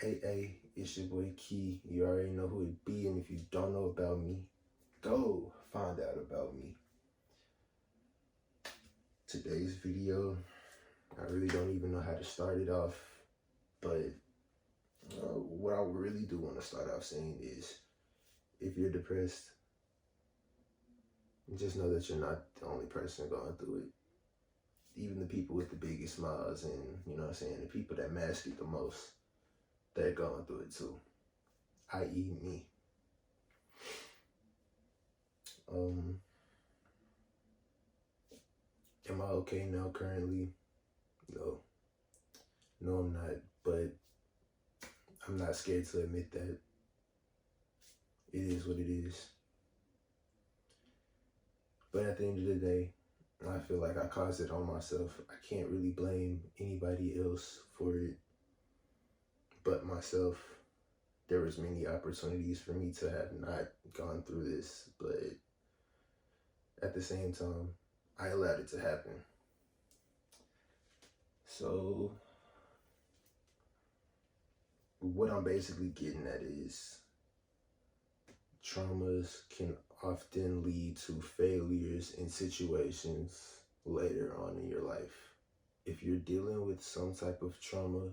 Hey, it's your boy Key. You already know who it be, and if you don't know about me, go find out about me. Today's video, I really don't even know how to start it off, but what I really do want to start off saying is, if you're depressed, just know that you're not the only person going through it. Even the people with the biggest smiles and, the people that mask it the most, they're going through it too, i.e. me. Am I okay now currently? No. No, I'm not. But I'm not scared to admit that it is what it is. But at the end of the day, I feel like I caused it on myself. I can't really blame anybody else for it but myself. There was many opportunities for me to have not gone through this, but at the same time, I allowed it to happen. So what I'm basically getting at is traumas can often lead to failures in situations later on in your life. If you're dealing with some type of trauma,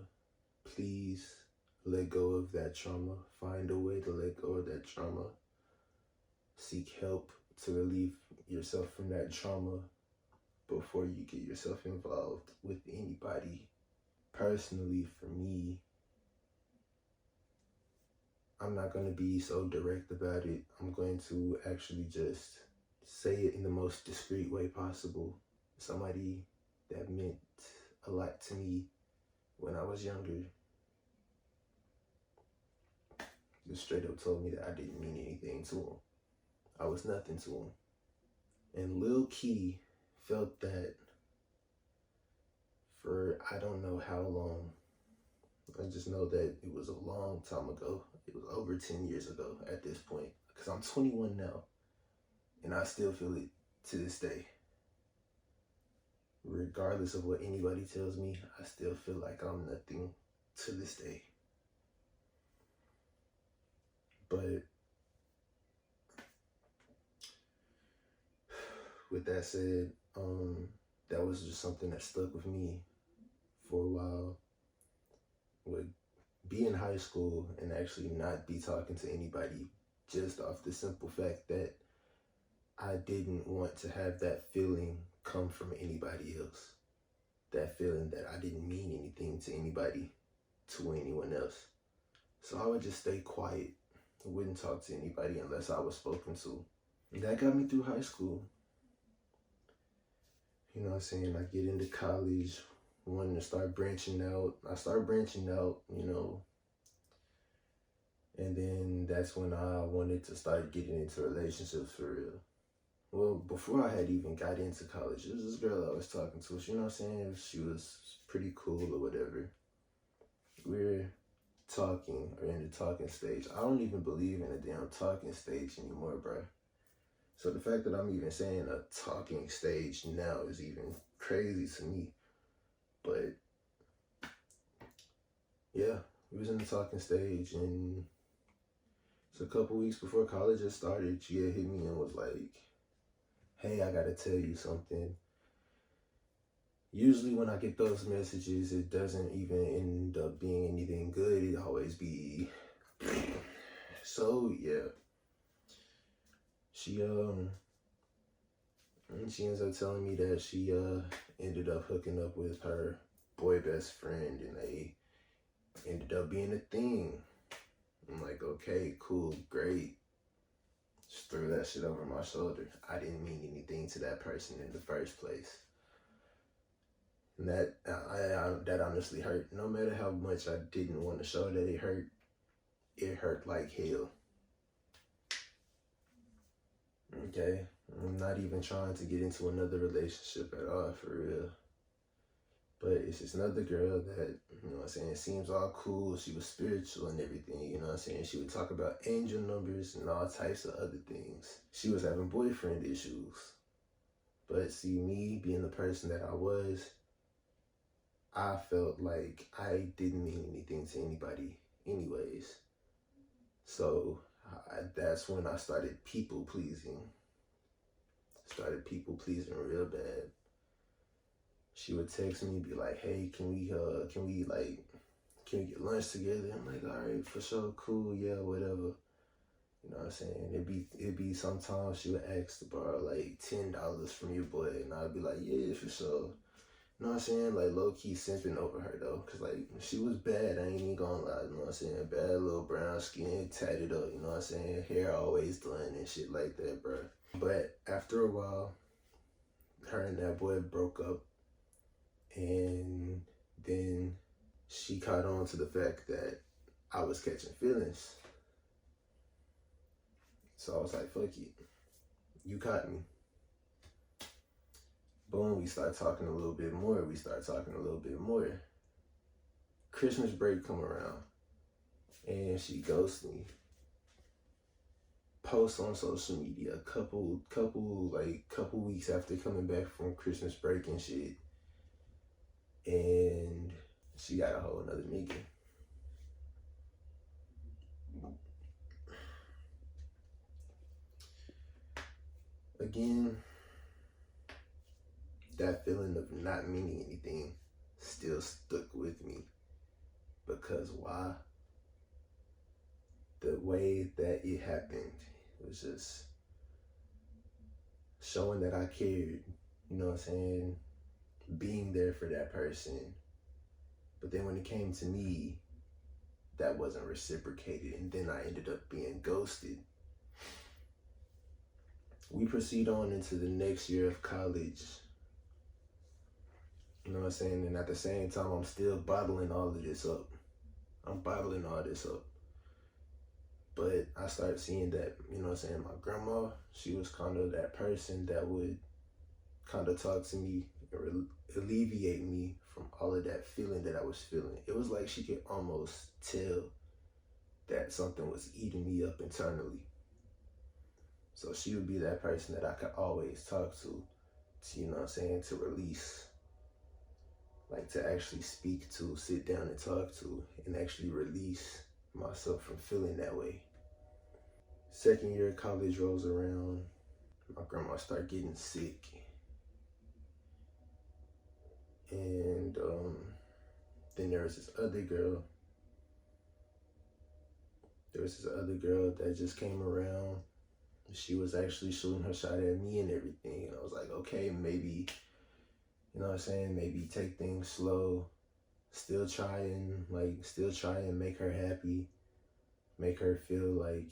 please let go of that trauma. Find a way to let go of that trauma. Seek help to relieve yourself from that trauma before you get yourself involved with anybody. Personally, for me, I'm not going to be so direct about it. I'm going to actually just say it in the most discreet way possible. Somebody that meant a lot to me when I was younger just straight up told me that I didn't mean anything to him. I was nothing to him. And Lil Key felt that for I don't know how long. I just know that it was a long time ago. It was over 10 years ago at this point. Because I'm 21 now. And I still feel it to this day. Regardless of what anybody tells me, I still feel like I'm nothing to this day. But with that said, that was just something that stuck with me for a while. Would be in high school and actually not be talking to anybody just off the simple fact that I didn't want to have that feeling come from anybody else. That feeling that I didn't mean anything to anybody, to anyone else. So I would just stay quiet. I wouldn't talk to anybody unless I was spoken to. And that got me through high school. You know what I'm saying? I get into college, wanting to start branching out. I start branching out, and then that's when I wanted to start getting into relationships for real. Well, before I had even got into college, there was this girl I was talking to. You know what I'm saying? She was pretty cool or whatever. We're talking or in the talking stage. I don't even believe in a damn talking stage anymore, bro. So the fact that I'm even saying a talking stage now is even crazy to me. But yeah, we was in the talking stage, and it's a couple weeks before college had started. She had hit me and was like, "Hey, I gotta tell you something." Usually when I get those messages, it doesn't even end up being anything good. It always be so yeah. She ends up telling me that she ended up hooking up with her boy best friend, and they ended up being a thing. I'm like, okay, cool, great. Just threw that shit over my shoulder. I didn't mean anything to that person in the first place. And that honestly hurt. No matter how much I didn't want to show that it hurt like hell. Okay? I'm not even trying to get into another relationship at all, for real. But it's just another girl that, seems all cool. She was spiritual and everything, She would talk about angel numbers and all types of other things. She was having boyfriend issues. But see, me being the person that I was, I felt like I didn't mean anything to anybody. anyways. So that's when I started people pleasing. Started people pleasing real bad. She would text me, be like, "Hey, can we get lunch together?" I'm like, "All right, for sure, cool, yeah, whatever." You know what I'm saying? It'd be sometimes she would ask to borrow like $10 from your boy, and I'd be like, "Yeah, for sure." You know what I'm saying? Like low key simping over her though, cause like she was bad. I ain't even gonna lie. You know what I'm saying? Bad little brown skin, tatted up. You know what I'm saying? Hair always done and shit like that, bro. But after a while, her and that boy broke up, and then she caught on to the fact that I was catching feelings. So I was like, "Fuck it, you caught me." Boom, we start talking a little bit more. Christmas break come around, and she ghosts me. Post on social media a couple weeks after coming back from Christmas break and shit, and she got a whole another nigga. Again, that feeling of not meaning anything still stuck with me, because why? The way that it happened was just showing that I cared, you know what I'm saying? Being there for that person. But then when it came to me, that wasn't reciprocated, and then I ended up being ghosted. We proceed on into the next year of college. You know what I'm saying? And at the same time, I'm still bottling all of this up. But I started seeing that, you know what I'm saying, my grandma, she was kind of that person that would kind of talk to me and alleviate me from all of that feeling that I was feeling. It was like she could almost tell that something was eating me up internally. So she would be that person that I could always talk to, you know what I'm saying, to release, like to actually speak to, sit down and talk to, and actually release myself from feeling that way. Second year of college rolls around, my grandma started getting sick. And then there was this other girl that just came around. She was actually shooting her shot at me and everything. And I was like, okay, maybe, you know what I'm saying, maybe take things slow. Still try and make her happy. Make her feel like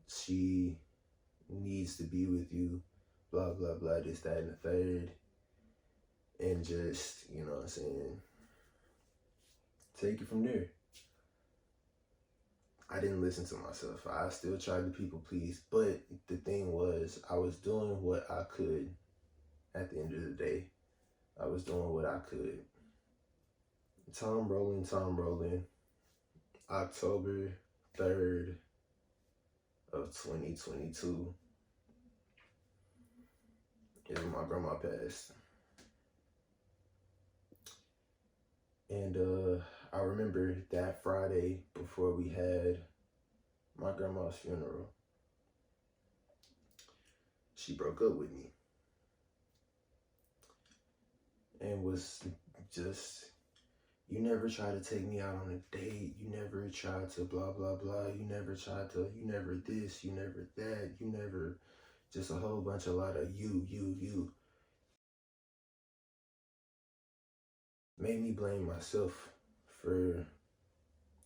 she needs to be with you. Blah, blah, blah, this, that, and the third. And just, you know what I'm saying, take it from there. I didn't listen to myself. I still tried to people please, but the thing was, I was doing what I could. At the end of the day, I was doing what I could. Time rolling. October 3rd of 2022 is when my grandma passed. And I remember that Friday before we had my grandma's funeral, she broke up with me and was just, "You never tried to take me out on a date. You never tried to blah, blah, blah. You never this, you never that. You never," just a whole bunch, a lot of you. Made me blame myself for,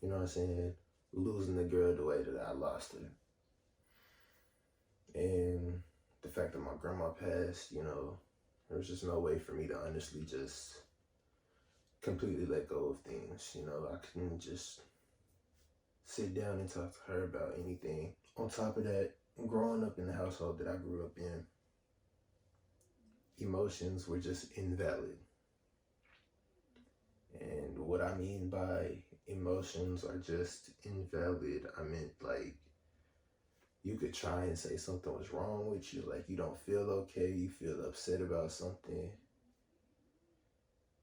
you know what I'm saying, losing the girl the way that I lost her. And the fact that my grandma passed, you know, there was just no way for me to honestly just completely let go of things. You know, I couldn't just sit down and talk to her about anything. On top of that, growing up in the household that I grew up in, emotions were just invalid. And what I mean by emotions are just invalid, I meant like you could try and say something was wrong with you, like you don't feel okay, you feel upset about something,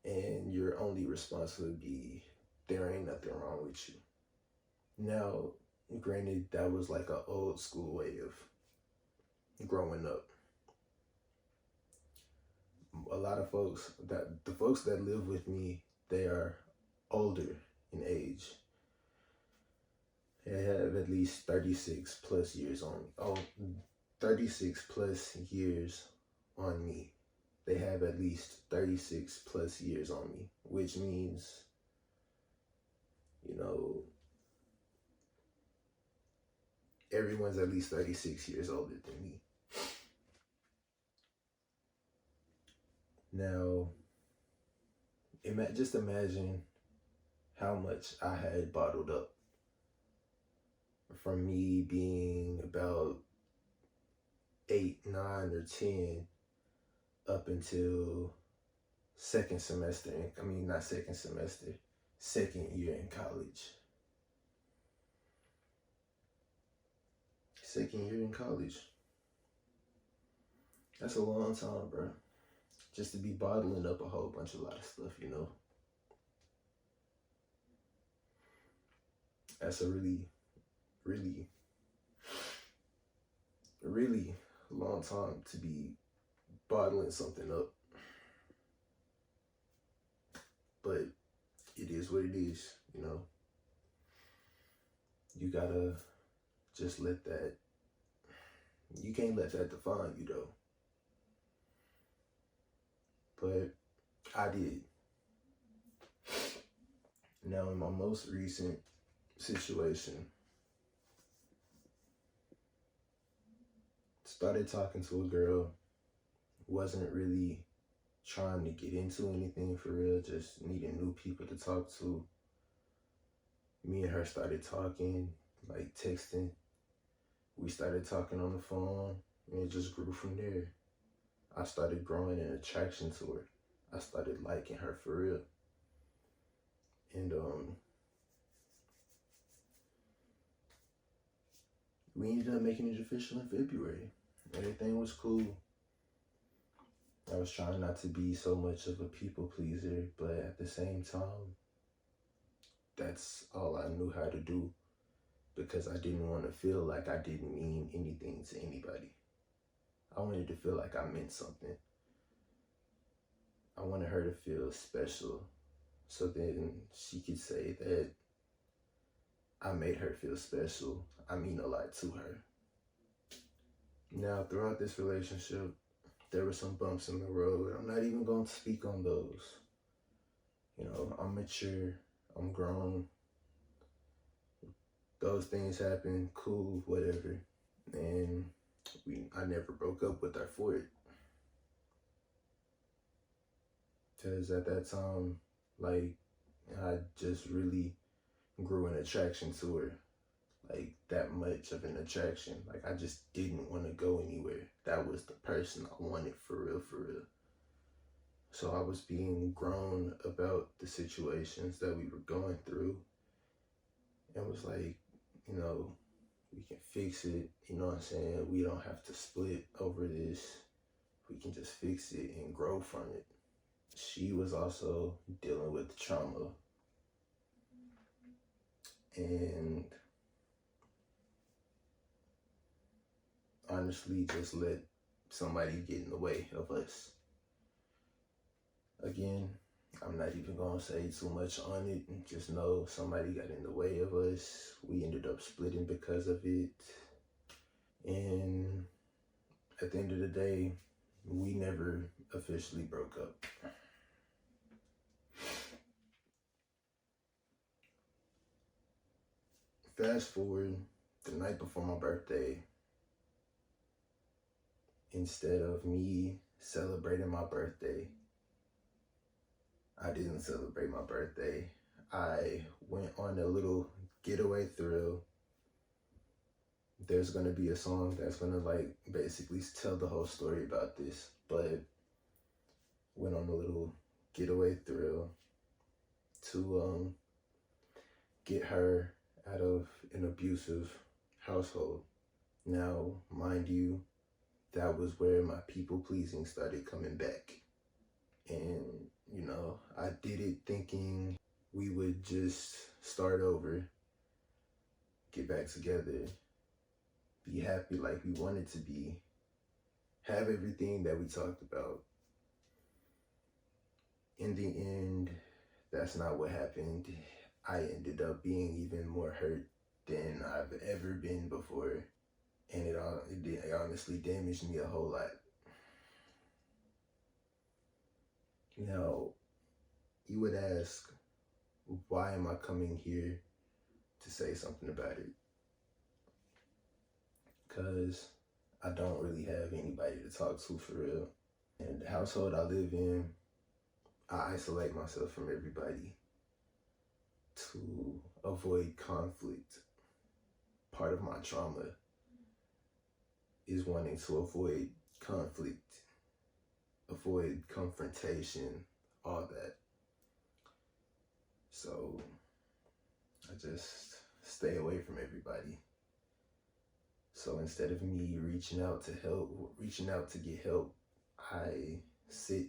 and your only response would be, there ain't nothing wrong with you. Now, granted, that was like an old school way of growing up. A lot of folks the folks that live with me, they are older in age. They have at least 36 plus years on 36 plus years on me. They have at least 36 plus years on me, which means, you know, everyone's at least 36 years older than me. Now, just imagine how much I had bottled up from me being about 8, 9, or 10 up until second semester. I mean, not second semester, second year in college. Second year in college. That's a long time, bro. Just to be bottling up a whole bunch of lot of stuff, you know. That's a really, really, really long time to be bottling something up. But it is what it is, you know. You gotta just let that, you can't let that define you though. But I did. Now, in my most recent situation, started talking to a girl, wasn't really trying to get into anything for real, just needing new people to talk to. Me and her started talking, like texting. We started talking on the phone, and it just grew from there. I started growing an attraction to her. I started liking her for real. And we ended up making it official in February. Everything was cool. I was trying not to be so much of a people pleaser, but at the same time, that's all I knew how to do, because I didn't want to feel like I didn't mean anything to anybody. I wanted to feel like I meant something. I wanted her to feel special, so then she could say that I made her feel special. I mean a lot to her. Now, throughout this relationship, there were some bumps in the road. I'm not even going to speak on those. You know, I'm mature, I'm grown. Those things happen, cool, whatever. And I never broke up with her for it. Because at that time, like, I just really grew an attraction to her. Like, that much of an attraction. Like, I just didn't want to go anywhere. That was the person I wanted, for real, for real. So I was being grown about the situations that we were going through. And was like, you know, we can fix it. You know what I'm saying? We don't have to split over this. We can just fix it and grow from it. She was also dealing with trauma. And honestly, just let somebody get in the way of us. Again, I'm not even going to say too much on it. Just know somebody got in the way of us. We ended up splitting because of it. And at the end of the day, we never officially broke up. Fast forward, the night before my birthday, instead of me celebrating my birthday, I didn't celebrate my birthday. I went on a little getaway thrill. There's going to be a song that's going to like basically tell the whole story about this, but went on a little getaway thrill to get her out of an abusive household. Now, mind you, that was where my people pleasing started coming back. And, you know, I did it thinking we would just start over. get back together, be happy like we wanted to be, have everything that we talked about. In the end, that's not what happened. I ended up being even more hurt than I've ever been before. And it honestly damaged me a whole lot. Now, you would ask, why am I coming here to say something about it? Because I don't really have anybody to talk to for real. And the household I live in, I isolate myself from everybody to avoid conflict. Part of my trauma is wanting to avoid conflict, avoid confrontation, all that. So I just stay away from everybody. So instead of me reaching out to get help, I sit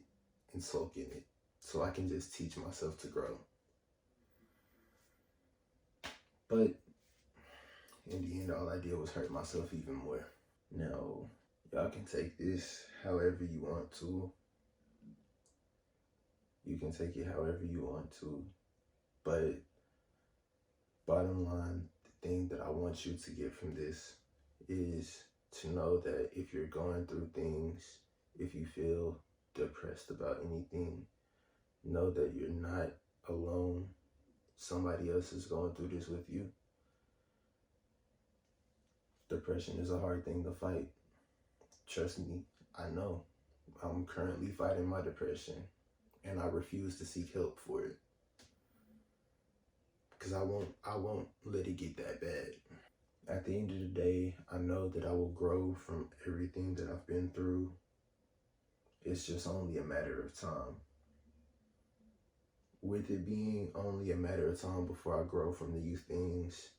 and sulk in it so I can just teach myself to grow. But in the end, all I did was hurt myself even more. Now, y'all can take this however you want to. You can take it however you want to. But bottom line, the thing that I want you to get from this is to know that if you're going through things, if you feel depressed about anything, know that you're not alone. Somebody else is going through this with you. Depression is a hard thing to fight. Trust me, I know. I'm currently fighting my depression, and I refuse to seek help for it. Because I won't let it get that bad. At the end of the day, I know that I will grow from everything that I've been through. It's just only a matter of time. With it being only a matter of time before I grow from these things,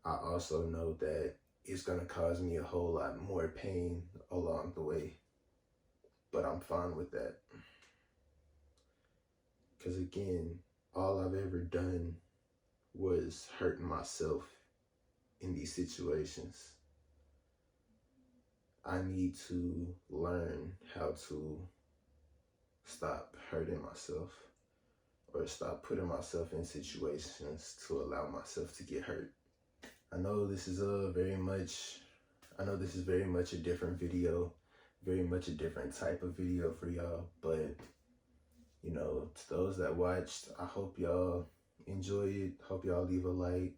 I also know that it's going to cause me a whole lot more pain along the way. But I'm fine with that. Because again, all I've ever done was hurting myself in these situations. I need to learn how to stop hurting myself or stop putting myself in situations to allow myself to get hurt. I know this is very much a different video, very much a different type of video for y'all, but you know, to those that watched, I hope y'all enjoy it. Hope y'all leave a like.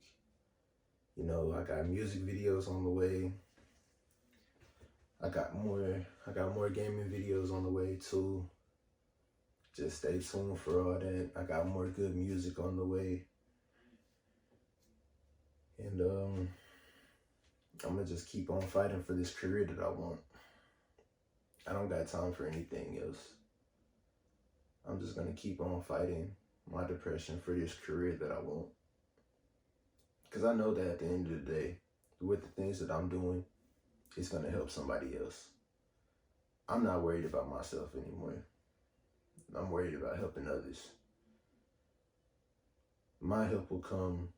You know, I got music videos on the way. I got more gaming videos on the way too. Just stay tuned for all that. I got more good music on the way. And I'm gonna just keep on fighting for this career that I want. I don't got time for anything else. I'm just gonna keep on fighting my depression for this career that I want. Because I know that at the end of the day, with the things that I'm doing, it's gonna help somebody else. I'm not worried about myself anymore. I'm worried about helping others. My help will come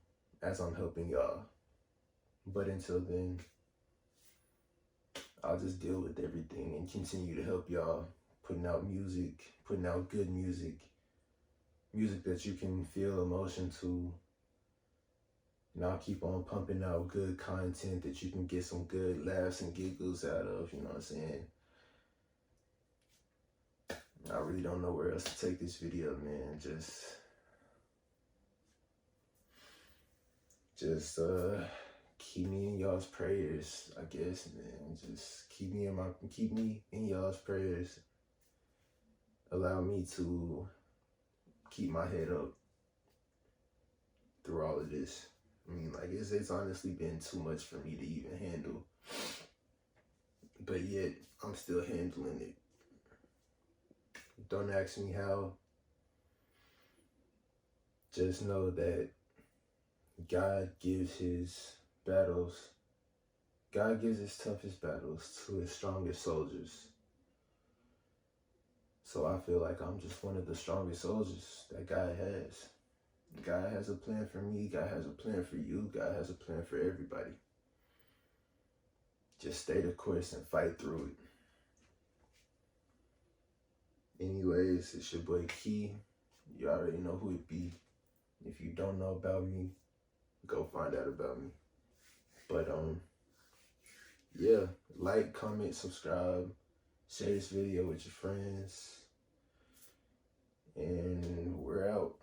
as I'm helping y'all. But until then, I'll just deal with everything and continue to help y'all, putting out music, putting out good music, music that you can feel emotion to. And I'll keep on pumping out good content that you can get some good laughs and giggles out of, you know what I'm saying? I really don't know where else to take this video, man. Just keep me in y'all's prayers, I guess, man. Just keep me in y'all's prayers. Allow me to keep my head up through all of this. I mean, like, it's honestly been too much for me to even handle. But yet, I'm still handling it. Don't ask me how. Just know that God gives his toughest battles to his strongest soldiers. So I feel like I'm just one of the strongest soldiers that God has. God has a plan for me. God has a plan for you. God has a plan for everybody. Just stay the course and fight through it. Anyways, it's your boy Key. You already know who it be. If you don't know about me, go find out about me. But yeah, like, comment, subscribe, share this video with your friends, and we're out.